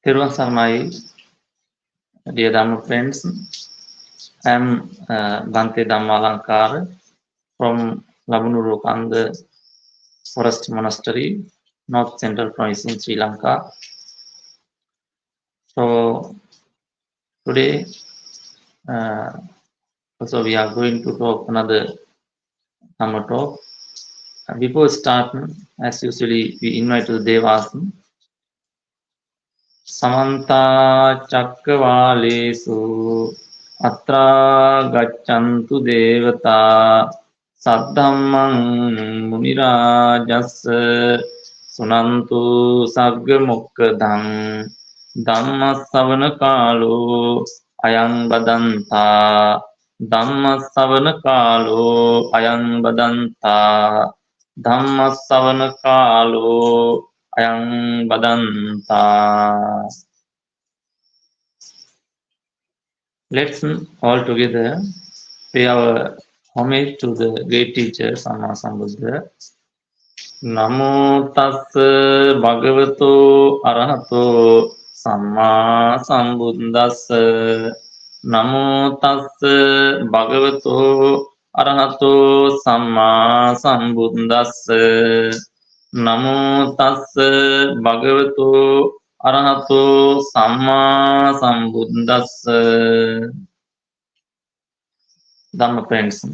Thero Sarmai, dear Dhamma friends, I am Bhante Dhammalankara from Labunurukanda Forest Monastery, North Central Province in Sri Lanka. So today, also we are going to talk another Dhamma talk. Before starting, as usually, we invite the Devas. Samanta Chakravalesu Atra Gachantu Devata Saddhammang Munirajasa Sunantu Sagga Mukkadang Dhammasavana Kalo Ayang Badanta Dhammasavana Kalo Ayang Badanta Dhammasavana Kalo Ayang Badanta. Let's all together pay our homage to the great teacher Sama Sambuddha. Namo tassa bhagavato arahato samma sambuddhassa. Namo tassa bhagavato arahato samma sambuddhassa. Namo tassa bhagavato arahato samma sambuddhassa. Dhamma friends,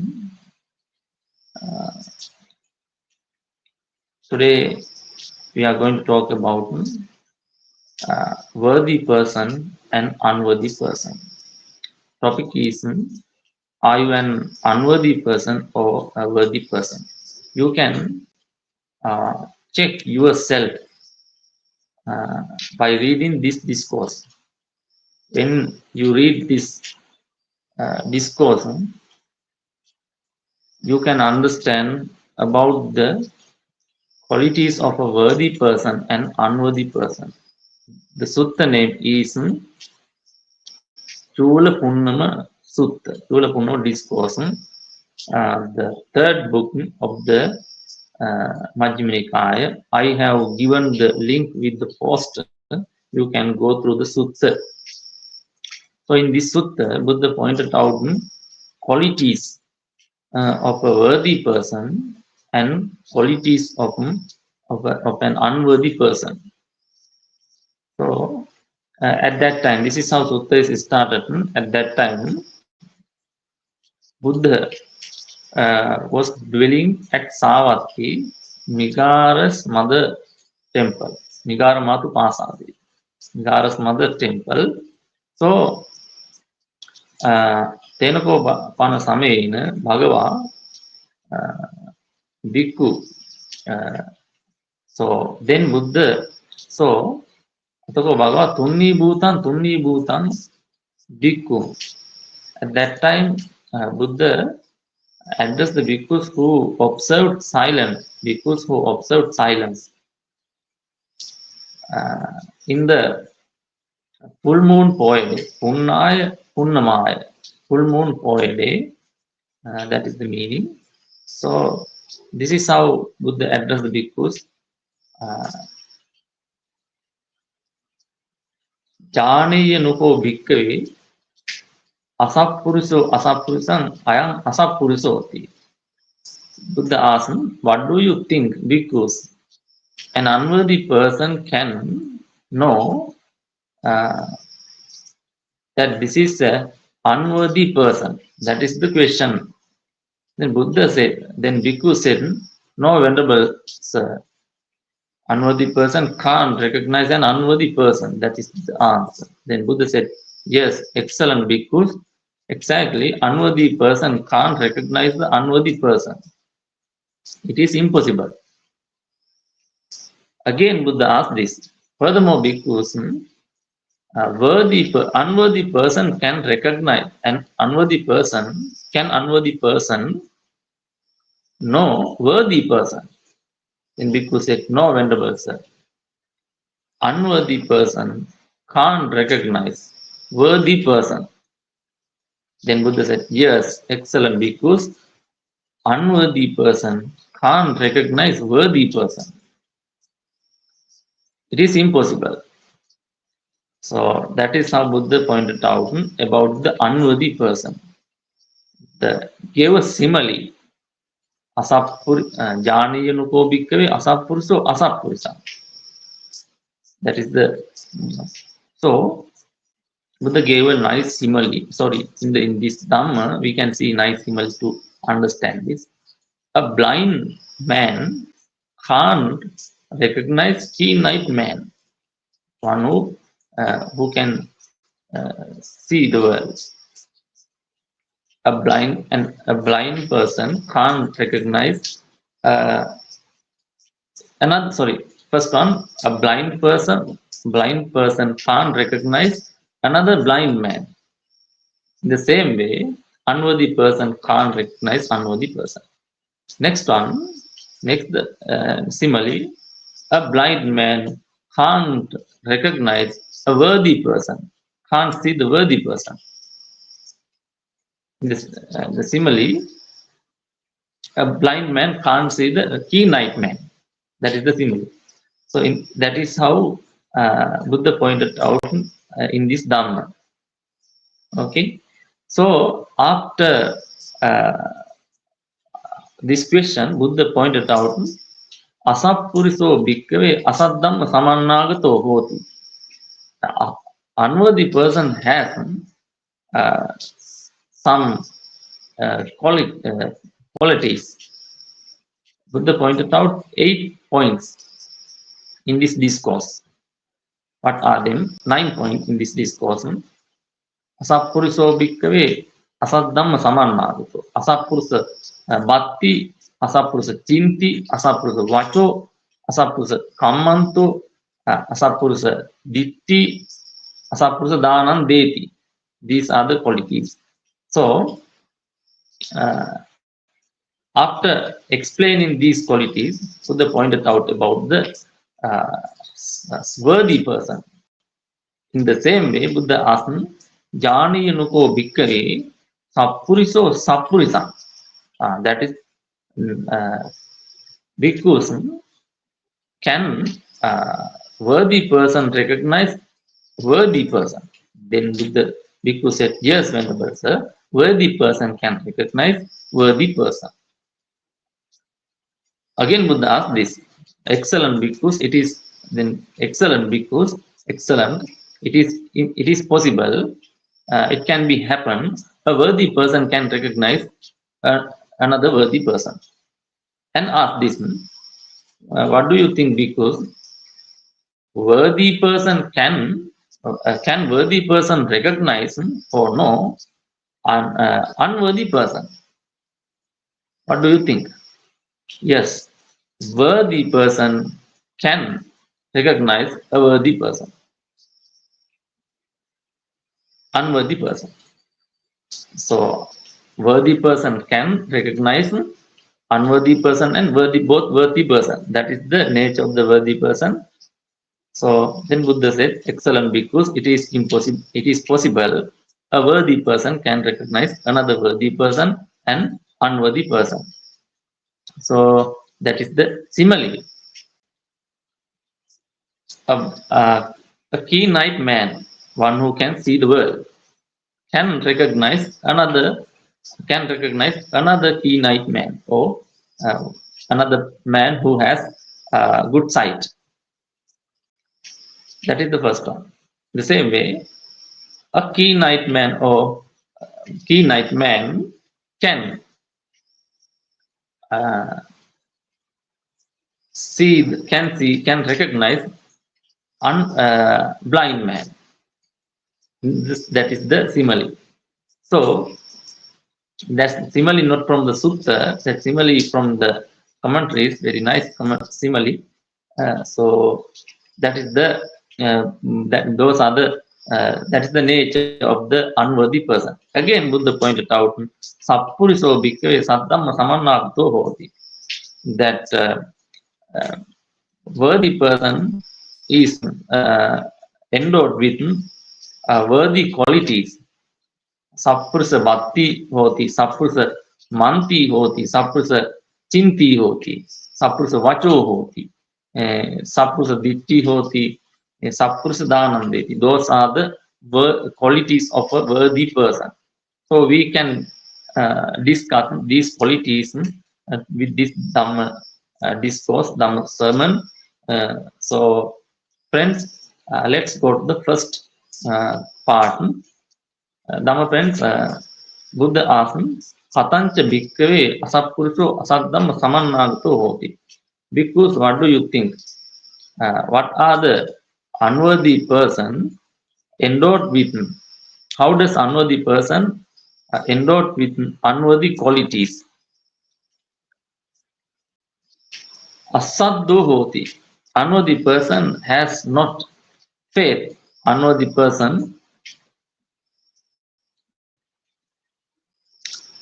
today we are going to talk about worthy person and unworthy person. Topic is, are you an unworthy person or a worthy person? You can check yourself by reading this discourse. When you read this discourse, you can understand about the qualities of a worthy person and unworthy person. The sutta name is Cūḻapuṇṇamasuttaṃ, Cūḻapuṇṇama discourse, the third book of the Majjhima Nikaya. I have given the link with the poster. You can go through the sutta. So in this sutta, Buddha pointed out qualities of a worthy person and qualities of an unworthy person. So at that time, this is how sutta is started. At that time, Buddha was dwelling at Savatthi, Migara's mother temple, Migara Matu Pasadi, Migara's mother temple. So, Tenako Pana Sameina, Bhagava, Bhikkhu. So, then Buddha, so, Atako Bhagava, Tunni Bhutan, Bhikkhu. At that time, Buddha addressed the bhikkhus who observed silence, in the full moon poe day, Punnaya Punnamaya, full moon poe day, that is the meaning. So this is how Buddha addressed the bhikkhus. Janiya nuko bhikkhave asappurisang ayam asappurusoti. Buddha asked, what do you think, bhikkhus? An unworthy person can know that this is an unworthy person. That is the question. Then Buddha said, then Bhikkhu said, no, venerable sir, unworthy person can't recognize an unworthy person. That is the answer. Then Buddha said, yes, excellent bhikkhus. Exactly, unworthy person can't recognize the unworthy person. It is impossible. Again, Buddha asked this. Furthermore, bhikkhus, unworthy person can recognize an unworthy person. Can unworthy person know worthy person? Then bhikkhu said, no, venerable sir. Unworthy person can't recognize worthy person. Then Buddha said, yes, excellent bhikkhus. Unworthy person can't recognize worthy person. It is impossible. So that is how Buddha pointed out about the unworthy person. The gave a simile. Janiya nuko bhikkave asappuriso asappurisa. That is the so Buddha gave a nice simile. Sorry, in this Dhamma we can see nice simile to understand this. A blind man can't recognize keen-eyed man, one who can see the world. A blind person can't recognize another. Sorry, first one, a blind person can't recognize another blind man. In the same way, unworthy person can't recognize unworthy person. Next simile, a blind man can't recognize a worthy person, can't see the worthy person. The simile, a blind man can't see the keen-eyed man. That is the simile. So that is how Buddha pointed out in this Dhamma. Okay. So after this question, Buddha pointed out, Asappuriso bhikkave asaddhamma samannagato hoti. The unworthy person has some qualities. Buddha pointed out 8 points in this discourse. What are them? 9 points in this discourse. Asappuriso bhikkave asaddhamma samannagato. Asappurisa bhatti, asappurisa chinti, asappurisa vacho, asappurisa kammanto, asappurisa ditti, asappurisa dhanam deti. These are the qualities. So after explaining these qualities, Buddha pointed out about the worthy person. In the same way, Buddha asked, Janiya nuko bhikkave sappuriso sappurisa. That is, bhikkhus can worthy person recognize worthy person? Then the bhikkhu said, yes, Venerable Sir, worthy person can recognize worthy person. Again, Buddha asked this, excellent bhikkhus, it is then excellent bhikkhus, excellent, it is possible, it can be happen, a worthy person can recognize another worthy person. And ask this, what do you think, bhikkhus? Worthy person can worthy person recognize or no an unworthy person? What do you think? Yes, worthy person can recognize a worthy person, unworthy person. So worthy person can recognize unworthy person and both worthy person. That is the nature of the worthy person. So then Buddha said, excellent bhikkhus, it is possible a worthy person can recognize another worthy person and unworthy person. So that is the simile. A keen-eyed man, one who can see the world, can recognize another keen-eyed man, or another man who has good sight. That is the first one. The same way, a keen-eyed man can recognize blind man. That is the simile. So that's simile not from the sutta, that simile from the commentaries, very nice simile. So that is the that is the nature of the unworthy person. Again, Buddha pointed out, sappuriso bhikkave saddhamma samannagato hoti. That worthy person is endowed with worthy qualities. Sappurisa bhatti hoti, sappurisa manti hoti, sappurisa chinti hoti, sappurisa vacho hoti, sappurisa ditti hoti, Sappurusa Dhanandeti. Those are the qualities of a worthy person. So we can discuss these qualities with this Dhamma discourse, Dhamma sermon. So friends, let's go to the first part. Dhamma friends, Buddha asks, Satancha bhikkhave asappuruso asaddhamma samannagato hoti. Because what do you think? What are the unworthy person endowed with? How does unworthy person endowed with unworthy qualities? Asaddho hoti. Unworthy person has not faith. Unworthy person,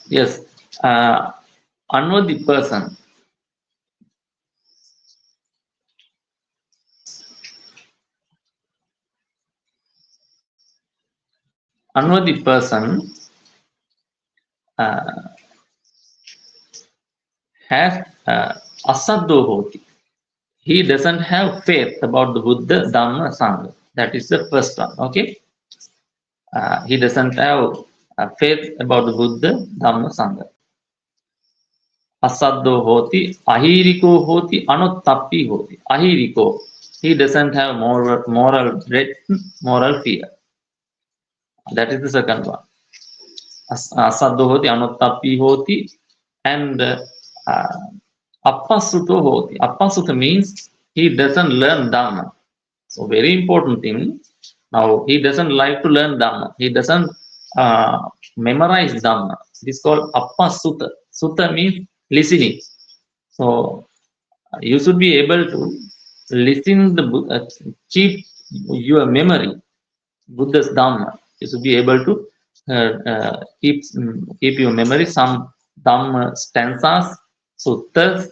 yes, unworthy person. Unworthy person has asaddho hoti. He doesn't have faith about the Buddha, Dhamma, Sangha. That is the first one. Okay. He doesn't have faith about the Buddha, Dhamma, Sangha. Asaddho hoti, ahiriko hoti, anuttappi hoti. Ahiriko. He doesn't have moral dread, moral fear. That is the second one. Asaddho hoti, anuttappi hoti, and appassuto hoti. Appassuta means he doesn't learn Dhamma. So very important thing. Now he doesn't like to learn Dhamma. He doesn't memorize Dhamma. It is called appassuta. Sutta means listening. So you should be able to listen the keep your memory Buddha's Dhamma. You should be able to keep your memory some Dhamma stanzas, suttas,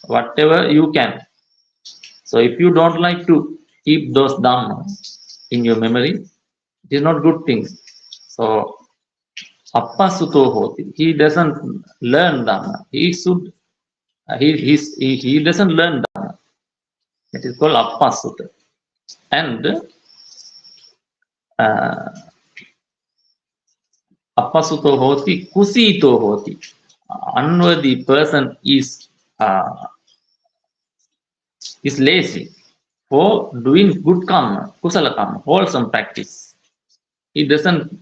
whatever you can. So if you don't like to keep those Dhammas in your memory, it is not good thing. So appassuto hoti. He doesn't learn Dhamma. He should. He doesn't learn Dhamma. It is called appassuta. And appassuto hoti, kusito hoti. Unworthy person is lazy for doing good karma, kusala karma, wholesome practice. He doesn't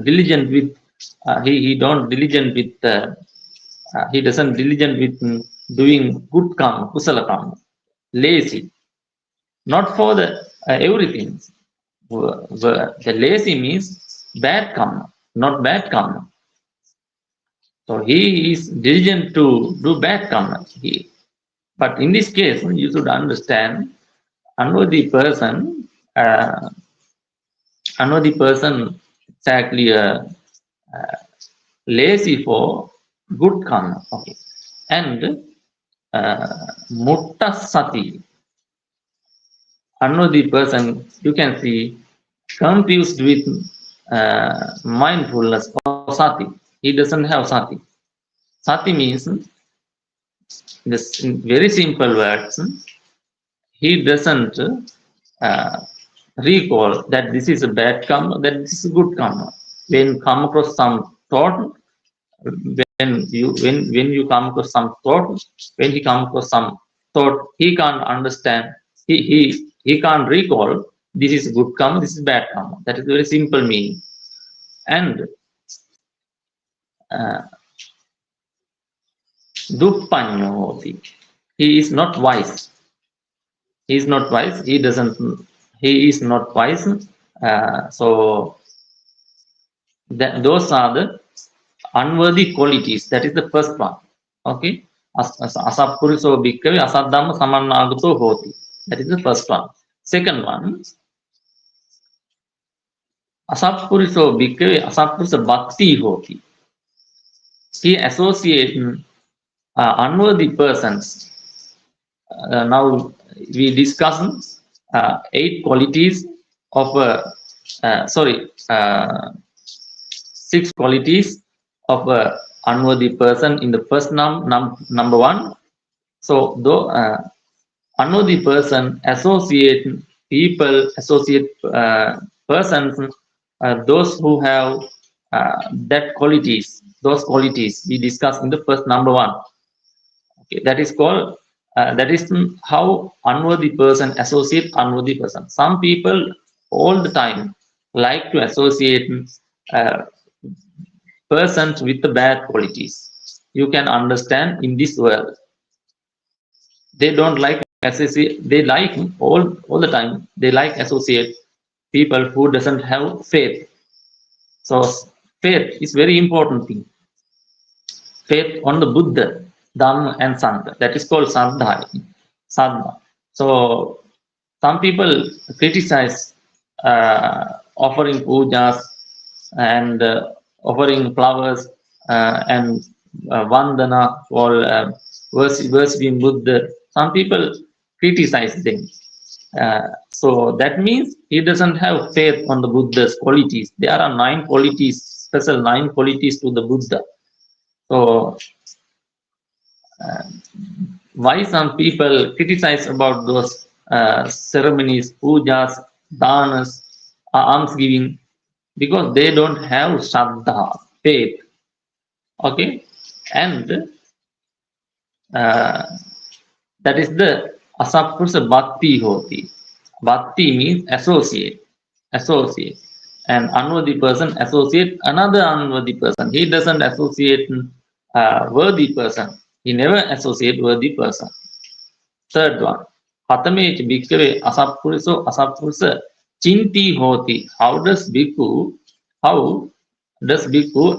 diligent with he don't diligent with he doesn't diligent with doing good karma, kusala karma. Lazy, not for the everything. The lazy means bad karma, not bad karma. So he is diligent to do bad karma. But in this case, you should understand, unworthy person exactly lazy for good karma. Okay, and mutta sati, unworthy person, you can see confused with mindfulness or sati. He doesn't have sati. Sati means, this in very simple words, he doesn't recall that this is a bad karma, that this is a good karma. When come across some thought, when you come across some thought, when he come across some thought, he can't understand. He can't recall this is good karma, this is bad karma. That is very simple meaning. And duppanya hoti. He is not wise. He is not wise. He is not wise. So those are the unworthy qualities. That is the first one. Okay. Asappuriso bhikkhave asaddhamma samannagato hoti. That is the first one. Second one, asappuriso bhikkhave asappurisa bhakti hoti. He associates unworthy persons. Now we discuss 8 qualities of 6 qualities of a unworthy person in the first number 1. So though unworthy person associate people, associate persons, those who have that qualities, those qualities we discussed in the first number one. Okay, that is called that is how unworthy person associate unworthy person. Some people all the time like to associate uh, persons with the bad qualities. You can understand in this world they don't like associate. They like all the time. They like associate people who doesn't have faith. So faith is very important thing. Faith on the Buddha, Dhamma, and Sangha. That is called Saddha. Saddha. So some people criticize offering pujas and offering flowers and vandana or worshipping Buddha. Some people criticize them. So that means he doesn't have faith on the Buddha's qualities. There are 9 qualities, special 9 qualities to the Buddha. So why some people criticize about those ceremonies, pujas, danas, almsgiving? Because they don't have shraddha, faith. Okay, and that is the asappurusa bhakti hoti. Bhakti means associate, and unworthy person associate another unworthy person. He doesn't associate worthy person. He never associate worthy person. Third one, Hatame bhikkhave asappuriso asappurusa chinti hoti. How does bhikkhu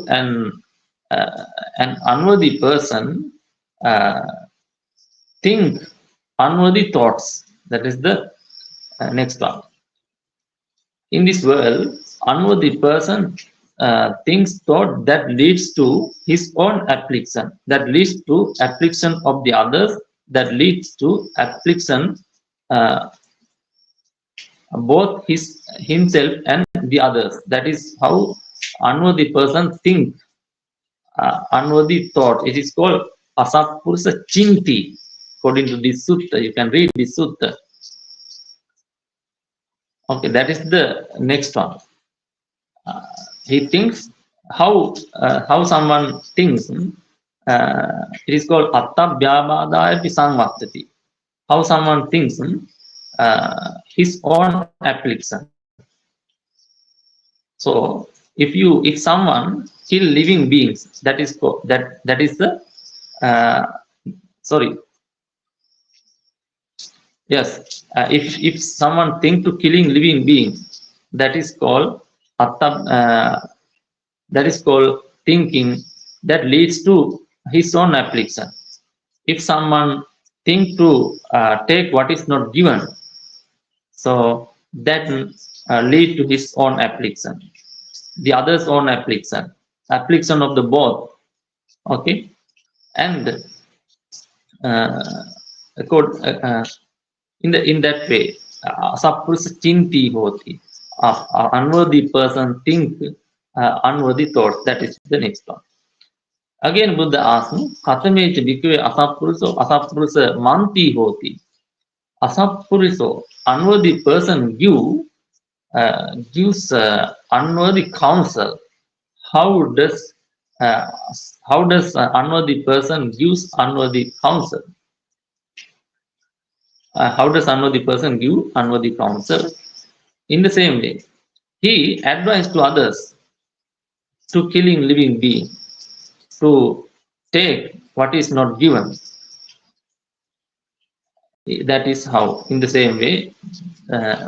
and an unworthy person think unworthy thoughts? That is the next one. In this world, unworthy person thinks thought that leads to his own affliction, that leads to affliction of the others, that leads to affliction both himself and the others. That is how unworthy person think unworthy thought. It is called asappurusa chinti. According to this sutta, you can read this sutta. Okay, that is the next one. He thinks how someone thinks. It is called attabhyabadaya samvattati. How someone thinks his own affliction. So if someone kill living beings, that is the sorry. Yes, if someone think to killing living beings, that is called that is called thinking that leads to his own affliction. If someone think to take what is not given, so that lead to his own affliction, the other's own affliction of the both. Okay, and in that way, asappurusa chinti hoti. Unworthy person think unworthy thoughts. That is the next one. Again, Buddha asks, Katamecha bhikkhave asappurusa manti hoti. Asappuriso, unworthy person gives unworthy counsel. How does unworthy person gives unworthy counsel? How does unworthy person give unworthy counsel? In the same way, he advised to others to killing living being, to take what is not given. That is how, in the same way,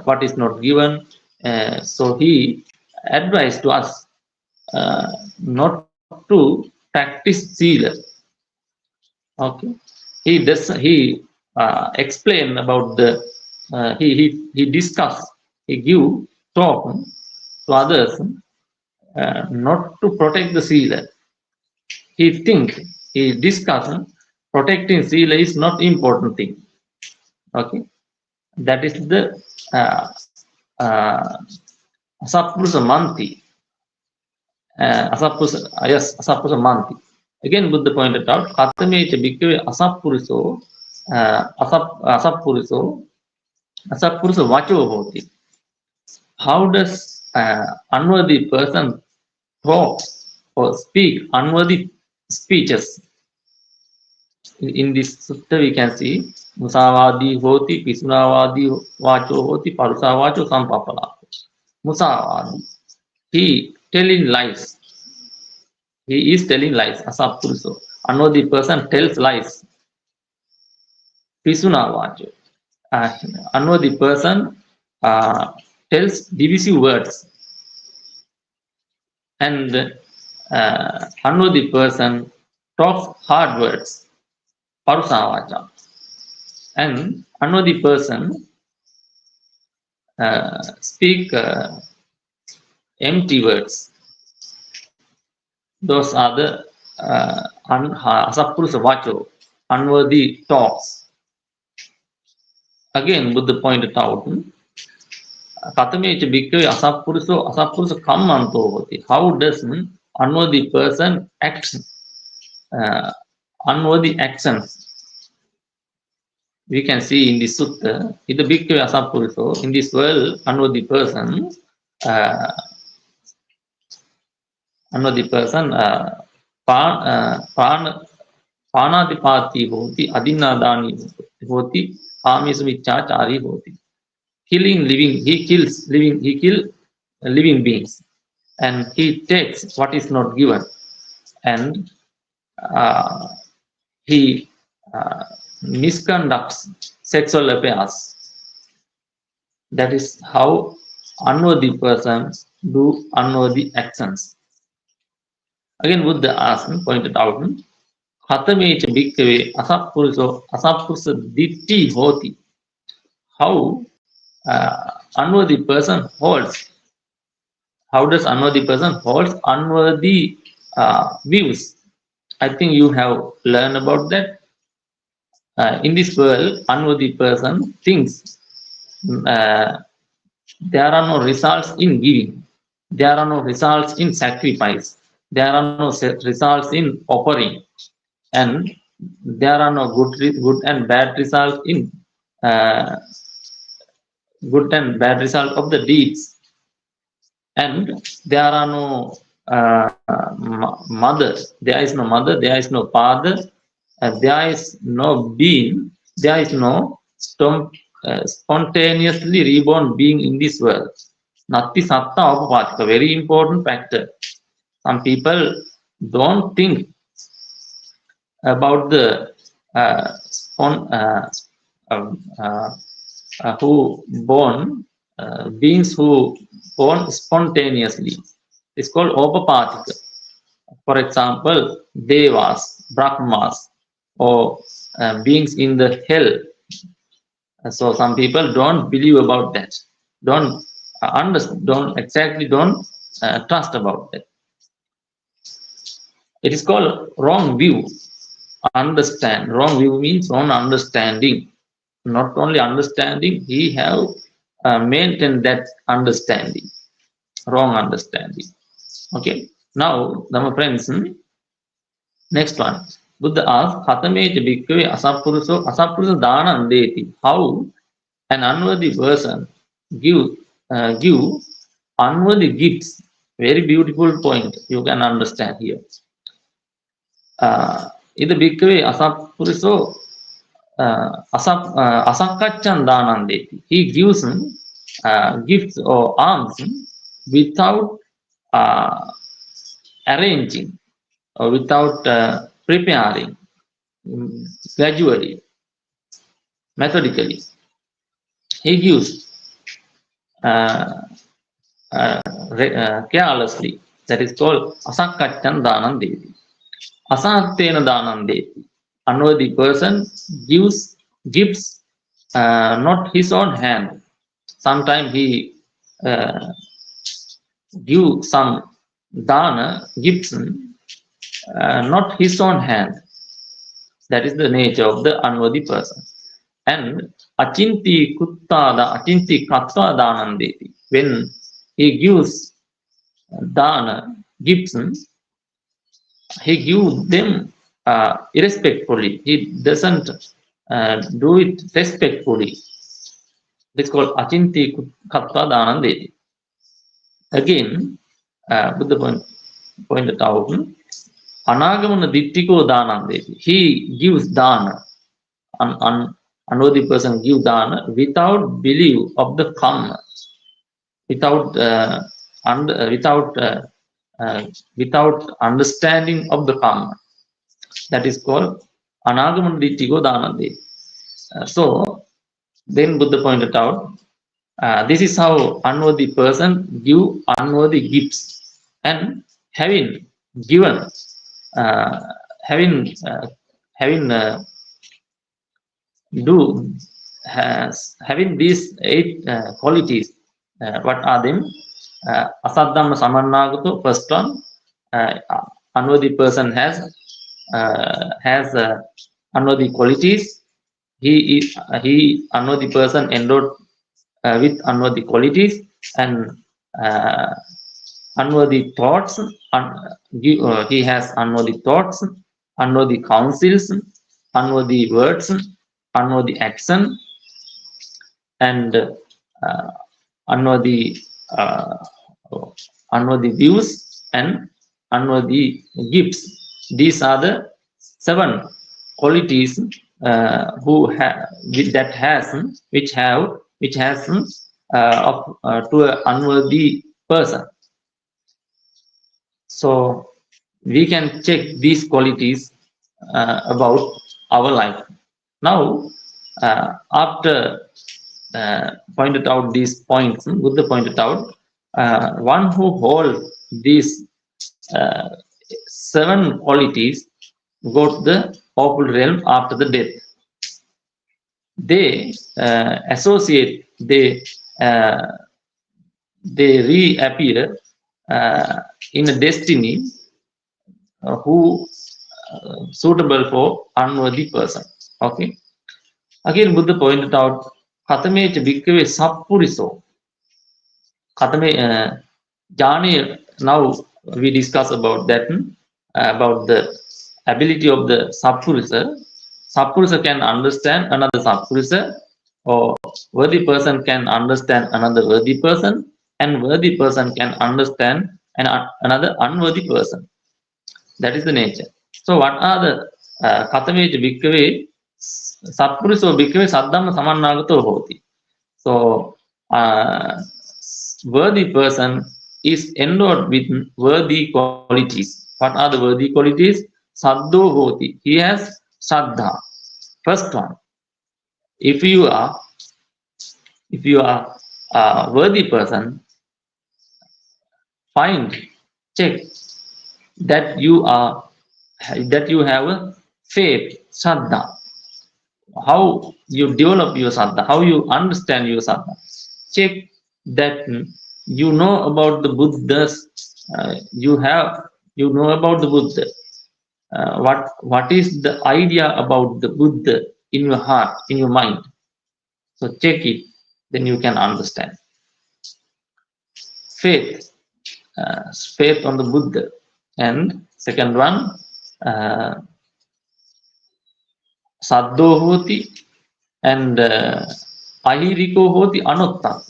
what is not given. So he advised to us not to practice sila. Okay, he explained about the he discussed, he give talk to others not to protect the sila. He discuss protecting sila is not important thing. Okay, that is the asappurusa manti. Asappurusa manti. Again, Buddha pointed out, Katamecha bhikkhave asappuriso asappuruso vacho hoti. How does unworthy person talk or speak unworthy speeches? In this sutta we can see musavadi hoti, pisunavadi vacho hoti, parusa vacho sampapala. Musavadi, he telling lies. He is telling lies. Asappuruso. Unworthy person tells lies. Pisunavacho. Unworthy person tells divisive words. And unworthy person talks hard words. Parusavacha. And unworthy person speak empty words. Those are the asappurusa vacho, unworthy talks. Again, Buddha pointed out, Katamecha bhikkhave asappurusa kammanto hoti. How does unworthy person act? Unworthy actions. We can see in this sutta, in the bhikkhave asappuruso, in this world, unworthy person पानातिपाती होती, adinadani hoti, कामेषु मिच्छाचारी hoti. Killing living, he kills living beings, and he takes what is not given, and he misconducts sexual affairs. That is how unworthy persons do unworthy actions. Again, Buddha pointed out, Katamecha bhikkhave asappurusa ditti hoti. How unworthy person holds. How does unworthy person holds unworthy views? I think you have learned about that. In this world, unworthy person thinks there are no results in giving. There are no results in sacrifice. There are no results in offering. And there are no good and bad results in good and bad result of the deeds. And there are no mothers. There is no mother. There is no father. There is no being. There is no spontaneously reborn being in this world. Natti satta upapatika, very important factor. Some people don't think about the who born beings who born spontaneously. It's called opapatika. For example, devas, brahmas, or beings in the hell. So some people don't believe about that. Don't understand. Don't trust about that. It is called wrong view. Understand. Wrong view means wrong understanding. Not only understanding, he have maintained that understanding. Wrong understanding. Okay. Now, my friends, next one. Buddha asks, Katamecha bhikkhave asappurusa dhanam deti. How an unworthy person give unworthy gifts. Very beautiful point. You can understand here. In the bhikkhave asappuruso asakkaccan dhanam deti. He gives gifts or alms without arranging or without preparing, gradually, methodically. He gives carelessly. That is called asakkaccan dhanam deti. Asattena dhanam deti. Unworthy person gives not his own hand. Sometimes he give some dana, gifts, not his own hand. That is the nature of the unworthy person. And achinti katva dhanam deti. When he gives dana, gifts, he gives them irrespectfully. He doesn't do it respectfully. It's called Achinti Kattva Dhanandeti. Again, Buddha pointed out, Anagamana Dittiko Dhanandeti. He gives dana. Unworthy person gives dana without belief of the karma, without understanding of the karma. That is called Anagamana Dittiko Dhanandeti. So then Buddha pointed out, this is how unworthy person give unworthy gifts, and having given, having these 8 qualities. What are them? Asaddhamma samannagato, first one. Unworthy person has unworthy qualities. He unworthy person endowed with unworthy qualities, and unworthy thoughts. He has unworthy thoughts, unworthy counsels, unworthy words, unworthy action, and unworthy views, and unworthy gifts. These are the 7 qualities which has to an unworthy person. So we can check these qualities about our life. Now, after pointed out these points, Buddha pointed out, one who holds these 7 qualities go to the awful realm after the death. They associate, they reappear in a destiny who suitable for unworthy person. Okay. Again, Buddha pointed out, Katame bhikkhave sappuriso. Katame jani. Now we discuss about that, about the ability of the sappurisa. Sappurisa can understand another sappurisa, or worthy person can understand another worthy person, and worthy person can understand another unworthy person. That is the nature. So what are the Katame bhikkhave sappuriso bhikkhave saddhamma samannagato hoti. So worthy person is endowed with worthy qualities. What are the worthy qualities? Saddho hoti. He has saddha. First one. If you are a worthy person, check that you have a faith, saddha. How you develop your saddha, how you understand your saddha. Check that you know about the Buddhas, you know about the Buddha. What is the idea about the Buddha in your heart, in your mind? So check it, then you can understand. Faith on the Buddha. And second one, saddho hoti, and ahiriko hoti anotta.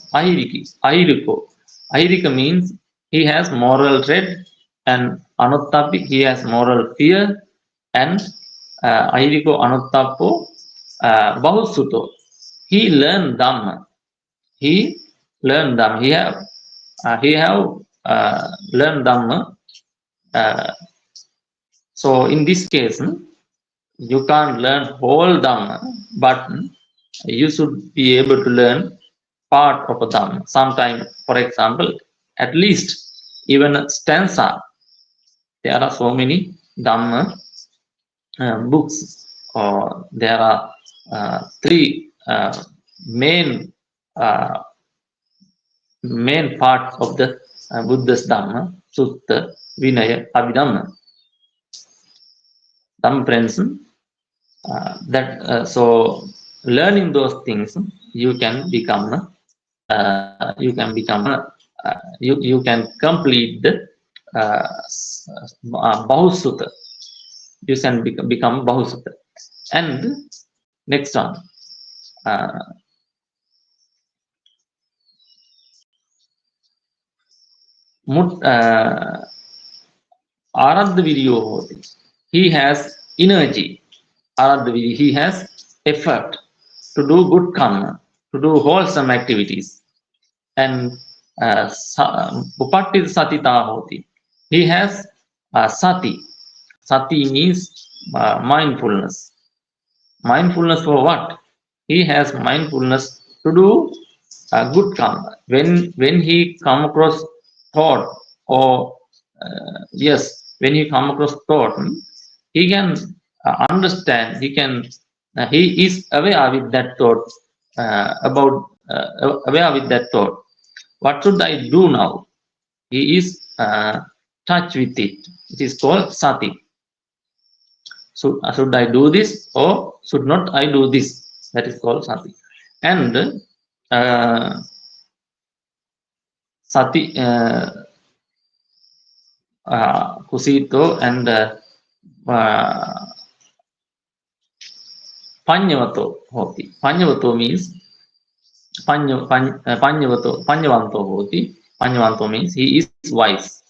Ahirika means he has moral dread, and anottapi, he has moral fear, and ahiriko anottapo bahussuto. He learned Dhamma. He have learned Dhamma. So in this case, you can't learn whole Dhamma, but you should be able to learn part of a Dhamma. Sometime, for example, at least even a stanza. There are so many Dhamma books, or there are 3 main parts of the Buddha's Dhamma: Sutta, Vinaya, Abhidhamma. Dhamma friends, so learning those things, you can become you can complete the Bahusutta. You can become Bahusutta. And Next one. Aradhaviriyo. He has energy. Aradhaviri. He has effort to do good karma, to do wholesome activities. And Upattit Satita Hoti. He has sati. Sati means mindfulness. Mindfulness for what? He has mindfulness to do good karma. When he come across thought, or when he come across thought, he can understand. He is aware with that thought, aware with that thought. What should I do now? He is touch with it. It is called sati. So should I do this or should not I do this? That is called sati. And sati kusito and panyavato hoti. Panyavato means panyavanto hoti. Panyavanto means he is wise.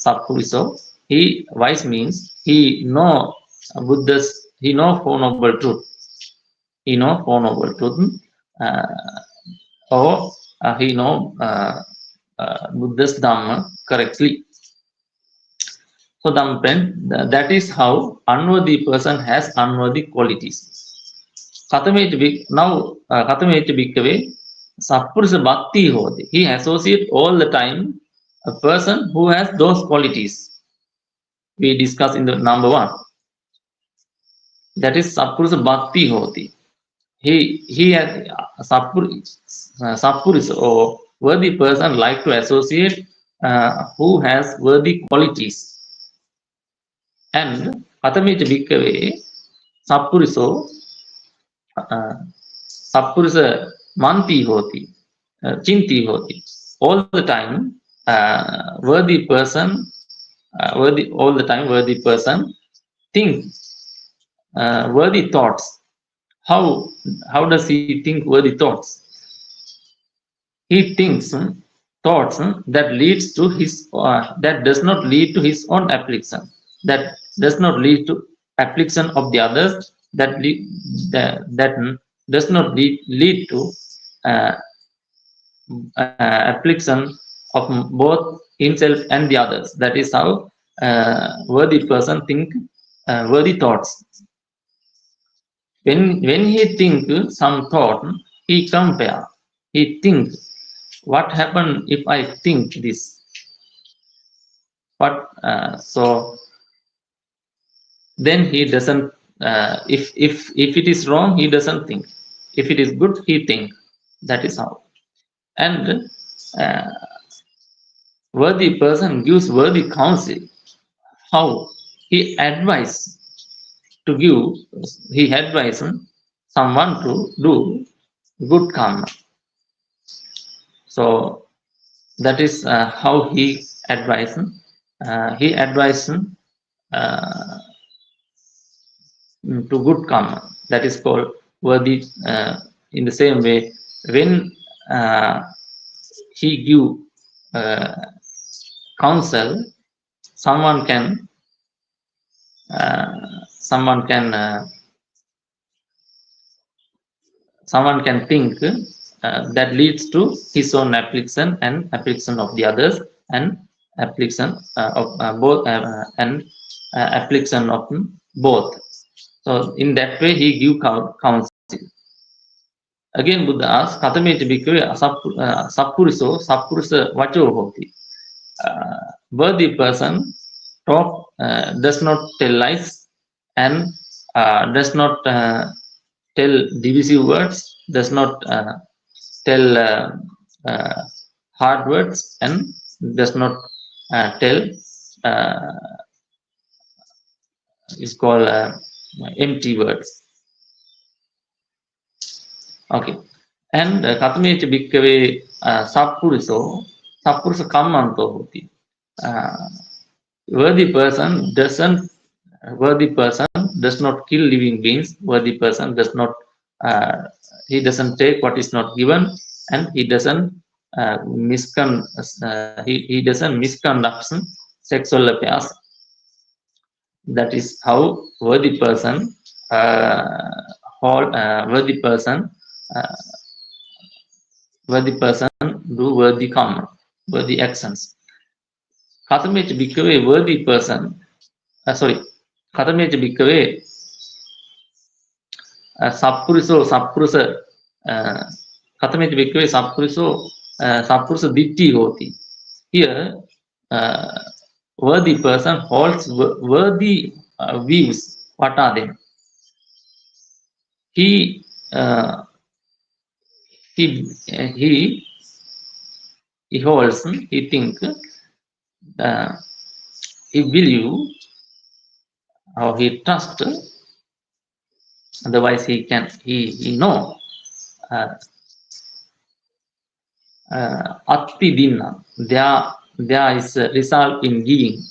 Sappuriso, he wise means he know Buddha's, he know Four Noble Truth. He know Four Noble Truth, or he know Buddha's Dhamma correctly. So that is how unworthy person has unworthy qualities. Now Katameti Bhikkave Sappurisa Bhakti Hoti. He associates all the time a person who has those qualities we discussed in the number 1. That is Sappurisa Bhakti Hoti. He has Sappurisa or worthy person like to associate who has worthy qualities. And Katameti Bhikkave Sappuriso Sappurisa Manti Hoti, Chinti Hoti. All the time, worthy person think worthy thoughts. How does he think worthy thoughts? He thinks thoughts that leads to his that does not lead to his own application, that does not lead to application of the others, that does not lead to application of both himself and the others. That is how worthy person think worthy thoughts. When he think some thought, he compare. He think, what happen if I think this? So then he doesn't. If it is wrong, he doesn't think. If it is good, he think. That is how. And worthy person gives worthy counsel. How he advise to give. He advise someone to do good karma. So that is how he advise. He advise to good karma. That is called worthy. In the same way, when he give counsel, someone can think that leads to his own application and application of the others, and application of both and application of both. So in that way he give counsel. Again Buddha asks, Katameti Bhikkave Sappuriso Sappurisa Vacho Hoti. Worthy person does not tell lies and does not tell divisive words, does not tell hard words, and does not tell is called empty words. Okay. And Katameti Bhikkave Sappuriso Sappurisa Kammanto Hoti. Worthy person does not kill living beings. Worthy person does not he doesn't take what is not given, and he doesn't he doesn't misconduct sexual affairs. That is how worthy person worthy person do worthy karma, worthy actions. Kathamecha bhikkhave worthy person. Kathamecha bhikkhave sappuriso sappurusa Kathamecha bhikkhave sappuriso sappurusa ditti hoti. Here, worthy person holds worthy views. What are they? He holds. He think. He believe or he trust. Otherwise, he know. Atti dinna. There is a result in giving.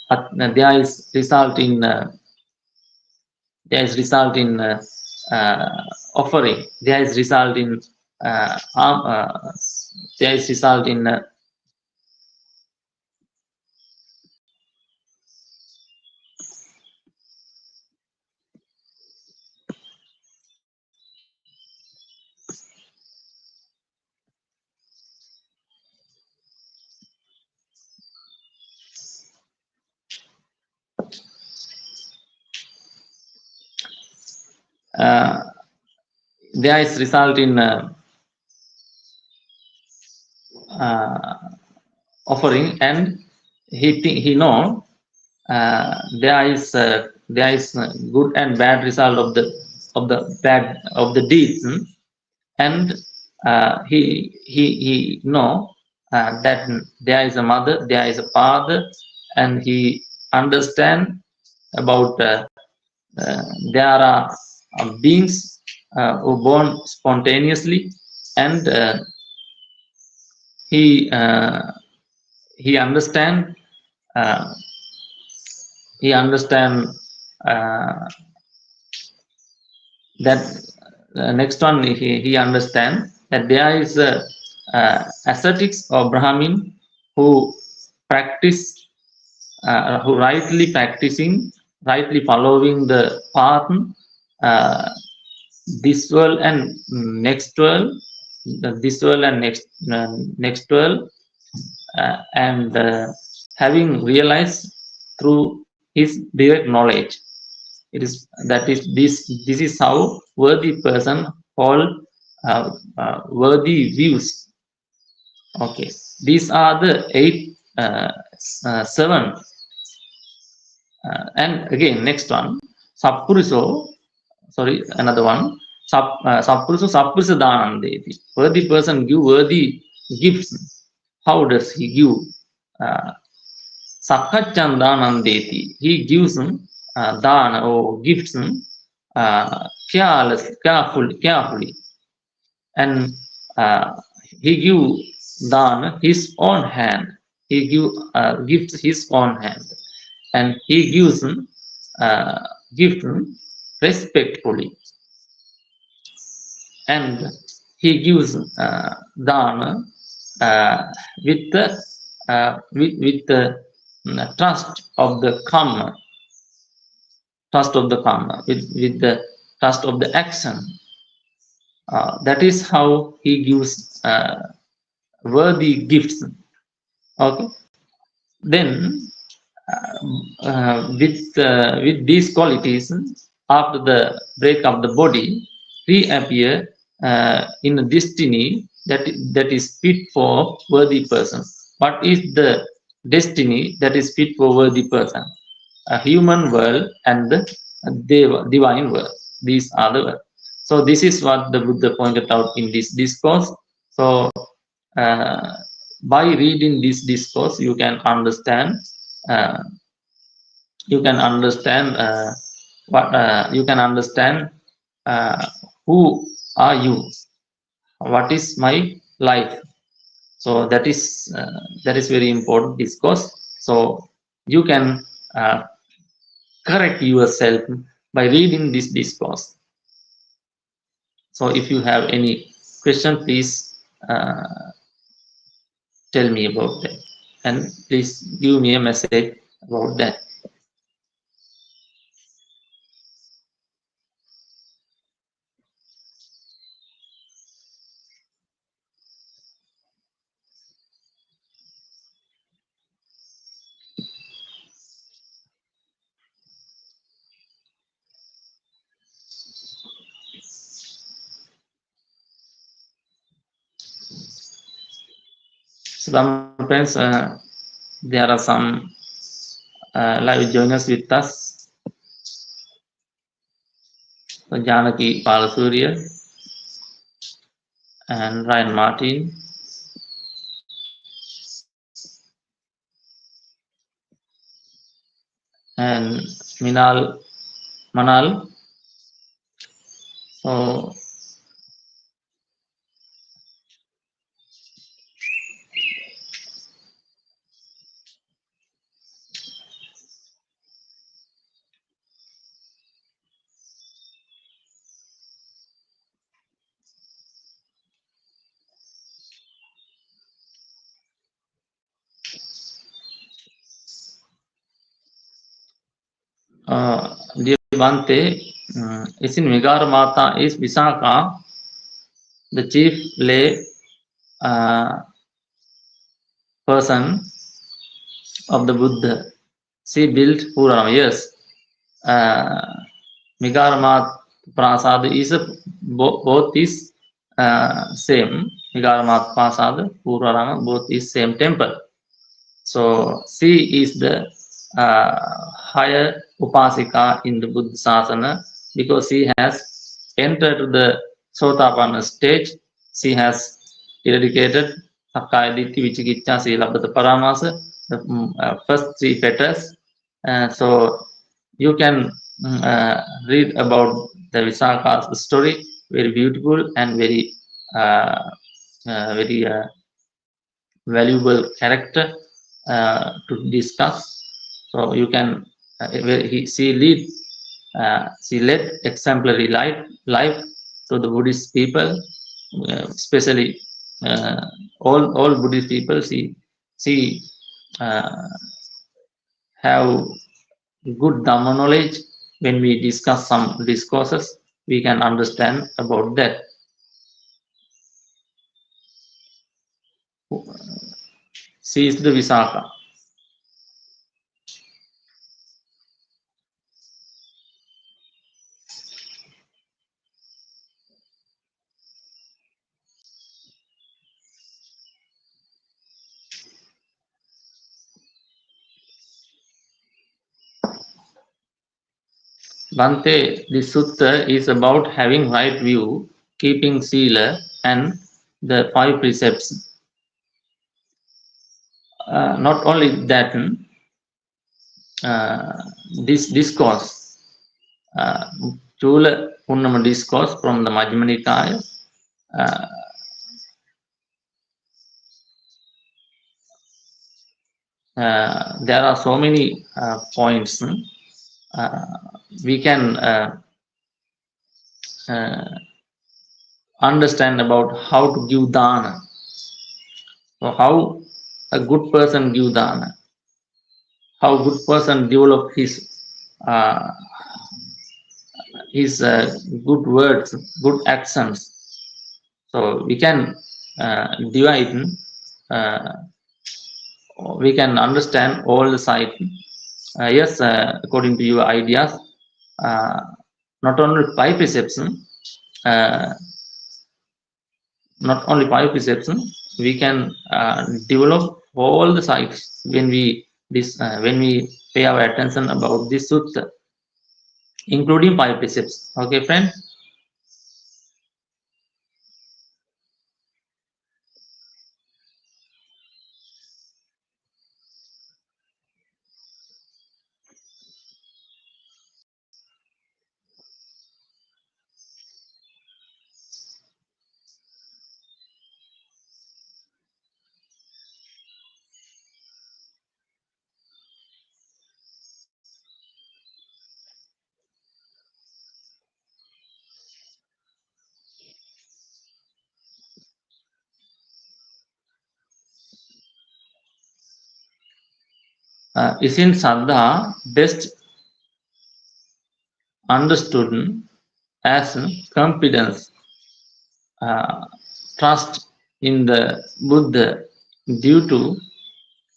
There is result in offering. There is result in there is result in there is result in offering, and he know there is good and bad result of the deeds, and he know that there is a mother, there is a father, and he understand about there are beings who born spontaneously, and he understand that next one, he understand that there is ascetics or Brahmin who practice, who rightly following the path, this world and next world, next world, and having realized through his direct knowledge. This is how worthy person hold worthy views. Okay, these are the 7. And again, next one, sappuriso. Sorry, another one. Sappuriso sappurisa dhanandeti. Worthy person give worthy gifts. How does he give? Sakkaccan dhanandeti. He gives dana or gifts carefully, and he give dana his own hand. He gives his own hand, and he gives gift respectfully, and he gives dana with the trust of the karma, with the trust of the action. That is how he gives worthy gifts. Okay, then with these qualities, after the break of the body, reappear in a destiny that is fit for worthy person. What is the destiny that is fit for worthy person? A human world and the divine world. These are the world. So this is what the Buddha pointed out in this discourse. So by reading this discourse, you can understand who are you, what is my life. So that is very important discourse. So you can correct yourself by reading this discourse. So if you have any question, please tell me about that, and please give me a message about that. Sometimes there are some live joiners with us. So Janaki Palasurya and Ryan Martin. And Manal. So dear Bante, is in Vigara Mata is Visakha, the chief lay person of the Buddha. She built Purana. Yes, Vigaramat Prasad is both is same. Vigaramat Prasad, Purana, both is same temple. So she is the higher Upasika in the Buddha Sasana because she has entered the Sotapanna stage. She has eradicated Sakkaya Ditthi, Vicikicca, Silabbata Paramasa, the first three fetters. So you can read about the Visakha's story, very beautiful and very very valuable character to discuss. So you can she led exemplary life to the Buddhist people, especially all Buddhist people. She uh, have good Dhamma knowledge. When we discuss some discourses, we can understand about that. She is the Visakha. Bante, this sutta is about having right view, keeping sila, and the five precepts. Not only that, this discourse, Cūḻapuṇṇama discourse from the Majjhima Nikaya, there are so many points. We can understand about how to give dana. So how a good person give dana, how a good person develop uh, his good words, good actions. So we can divide, uh, we can understand all the sides. Yes, according to your ideas, uh, not only five precepts, uh, not only five precepts, we can develop all the sides when we pay our attention about this sutta, including five precepts. Okay, friends. isn't Saddha best understood as confidence, trust in the Buddha due to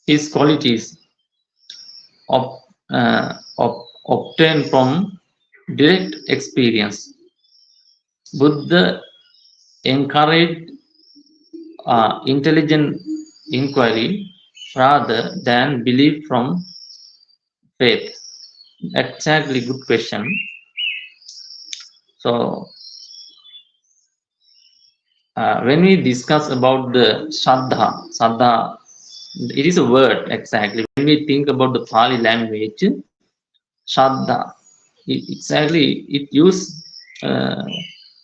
his qualities obtained from direct experience. Buddha encouraged intelligent inquiry rather than belief from faith. Exactly, good question. So, when we discuss about the Saddha, it is a word exactly. When we think about the Pali language, Saddha, exactly, it used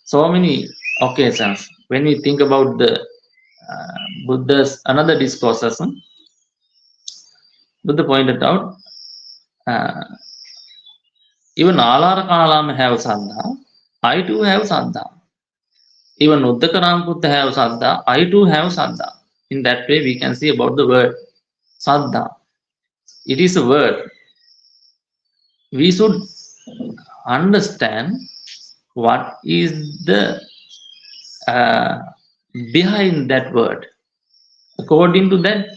so many occasions. When we think about the Buddha's another discourses, Buddha pointed out, even Alara Kalama have Saddha, I too have Saddha. Even Uddakaramputra have Saddha, I too have Saddha. In that way, we can see about the word Saddha. It is a word. We should understand what is the behind that word according to that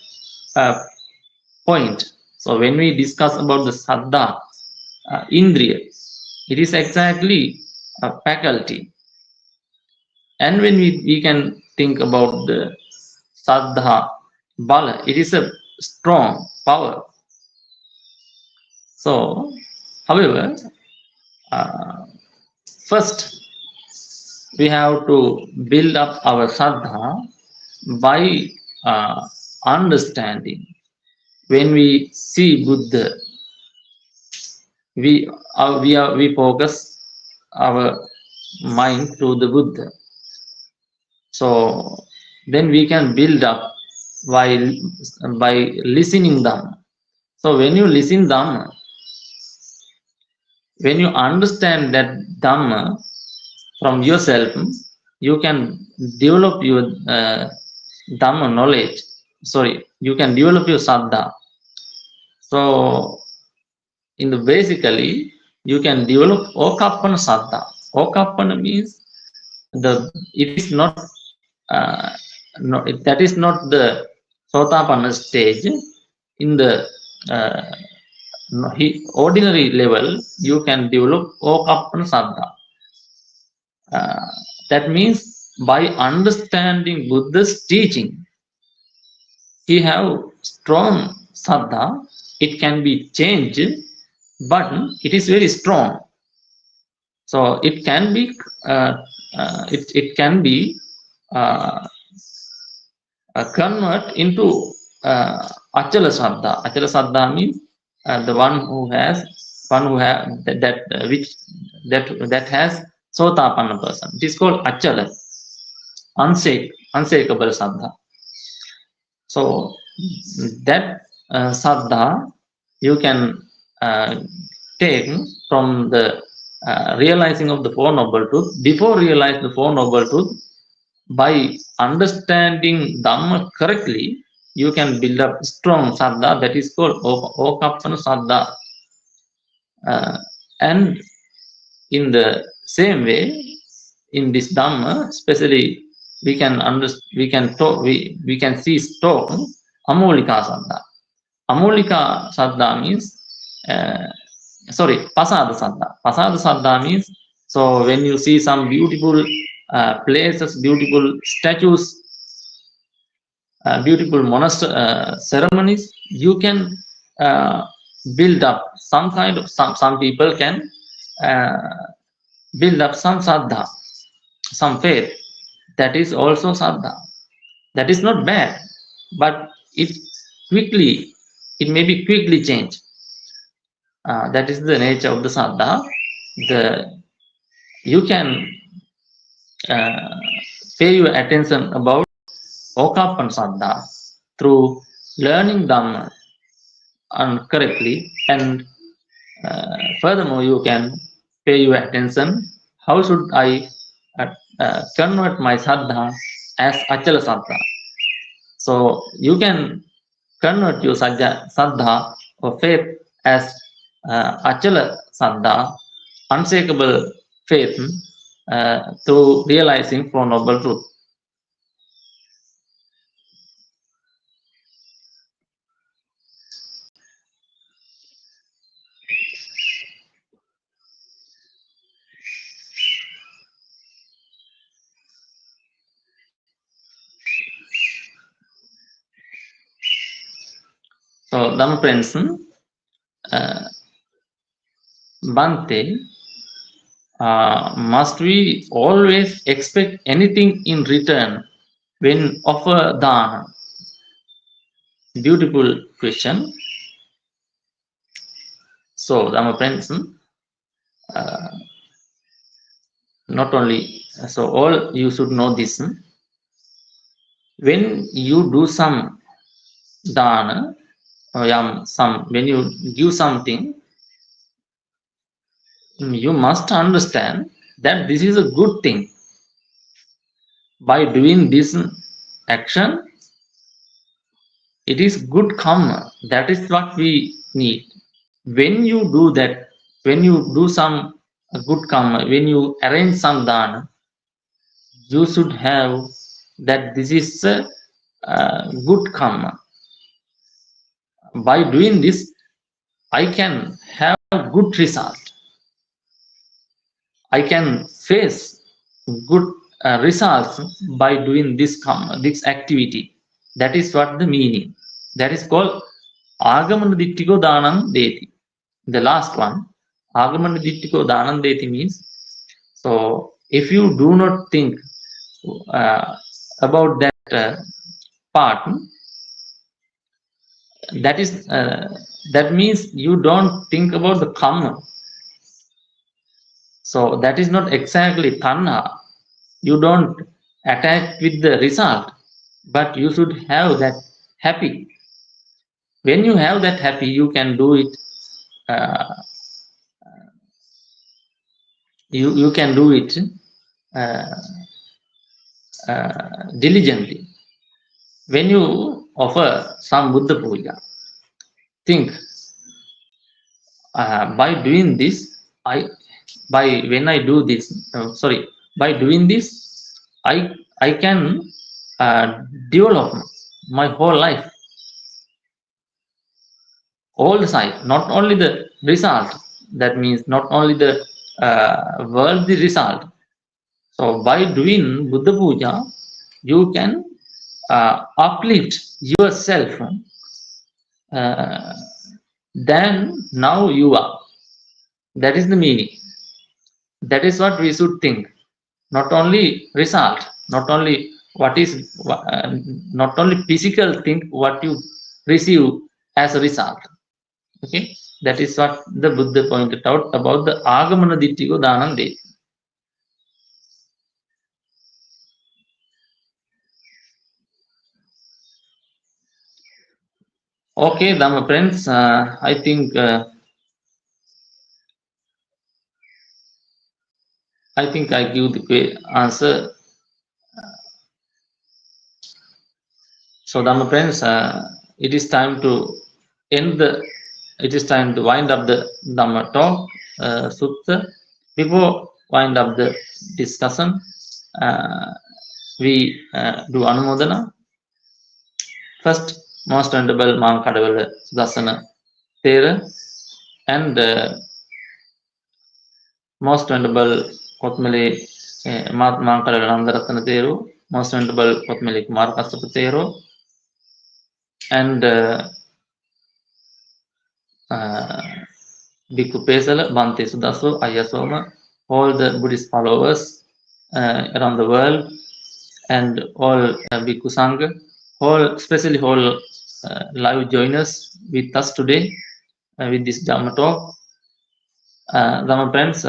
point. So when we discuss about the Saddha, Indriya, it is exactly a faculty. And when we can think about the Saddha Bala, it is a strong power. So, however, first we have to build up our Saddha by understanding. When we see Buddha, we focus our mind to the Buddha. So then we can build up by listening Dhamma. So when you listen Dhamma, when you understand that Dhamma from yourself, you can develop your Dhamma knowledge. Sorry, you can develop your Saddha. So in the basically, you can develop Okappana Saddha. Okappana means it is not that is not the Sotapanna stage. In the ordinary level, you can develop Okappana Saddha. That means by understanding Buddha's teaching, he have strong Saddha. It can be changed, but it is very strong. So it can be convert into Achala Saddha. Achala Saddha means the one who has that has Sotapanna person. It is called Achala, unshakable Saddha. So that Saddha you can take from the realizing of the Four Noble Truths. Before realizing the Four Noble Truths, by understanding Dhamma correctly, you can build up strong Saddha, that is called Okappana Saddha. And in the same way, in this Dhamma, especially we can see strong Amolika Saddha. Amolika Saddha means Pasada Saddha. Pasada Saddha means, so when you see some beautiful places, beautiful statues, beautiful monastery ceremonies, you can build up some kind of some people can build up some Saddha, some faith. That is also Saddha. That is not bad, but it may be quickly changed. That is the nature of the Saddha. You can pay your attention about Okappana Saddha through learning Dhamma correctly, and furthermore you can pay your attention how should I convert my Saddha as Achala Saddha. So you can convert your Saddha or faith as achala saddha, unshakable faith through realizing Four Noble Truth. So, Dhamma friends, Bhante, must we always expect anything in return when offer dana? Beautiful question. So, Dhamma friends, not only, so all you should know this. When you do some dana, when you give something, you must understand that this is a good thing. By doing this action, it is good karma. That is what we need. When you do that, when you do some good karma, when you arrange some dana, you should have that this is a good karma. By doing this, I can have good result. I can face good results by doing this karma, this activity. That is what the meaning. That is called Agamana Dittiko Danam Deti. The last one, Agamana Dittiko Danam Deti means, so if you do not think about that part, that means you don't think about the karma. So that is not exactly tanha. You don't attach with the result, but you should have that happy. When you have that happy, you can do it. You can do it diligently. When you offer some Buddha Puja, think by doing this, by doing this, I can develop my whole life, all the side, not only the result. That means not only the worldly result. So by doing Buddha Puja, you can uplift yourself. Then now you are. That is the meaning. That is what we should think. Not only result, not only not only physical thing what you receive as a result. Okay, that is what the Buddha pointed out about the Agamana Dittiko Danam Deti. Okay, Dhamma friends, I think I give the answer. So, Dhamma friends, it is time to wind up the Dhamma talk, Sutta. Before wind up the discussion, we do Anumodana. First, most honorable Mankadawala Dasana Thero and most honorable Kotmale Mankadawala Nandaratana Thero, most honorable Kotmale Kumar Kassapa Thero, and Bhikkhu Pesala, Bhante Sudaso, Ayasoma, all the Buddhist followers around the world, and all Bhikkhu Sangha, especially all live joiners with us today with this Dhamma talk. Dhamma friends,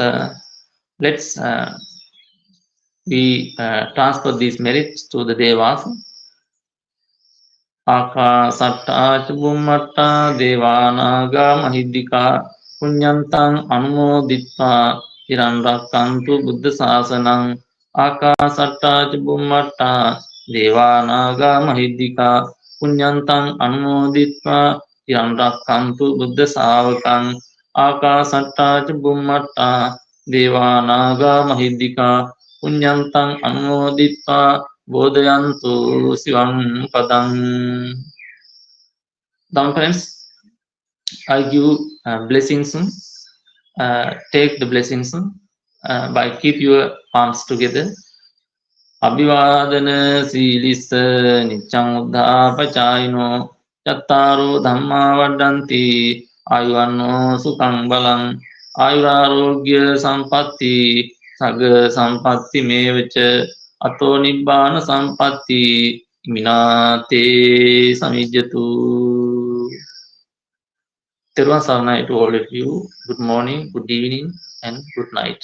let's we transfer these merits to the Devas. Akasatta Chubummatta Devanaga Mahidika Punyantang Anumoditva Hiranrakantu Buddha Sasanang. Akasatta Chubummatta Devanaga Mahidika Punyantang Anumoditva තිරං රක්ඛන්තු බුද්ධ ශාවකං ආකාසට්ටා ච බුම්මට්ටා දේවා නාග මහිද්దికා පුඤ්ඤන්තං අනුමෝදිත්වා බෝධයන්තු සිවං පදං. Now friends, I give blessings. Take the blessings by keep your palms together. Abhivadana silissa niccang uddhapachayino chattaro dhamma vaddanti ayuvanno sukhang balang ayurarogya sampatti saga sampatti mevacha ato nibbana sampatti minate samijjatu. Thero Saranai to all of you. Good morning, good evening, and good night.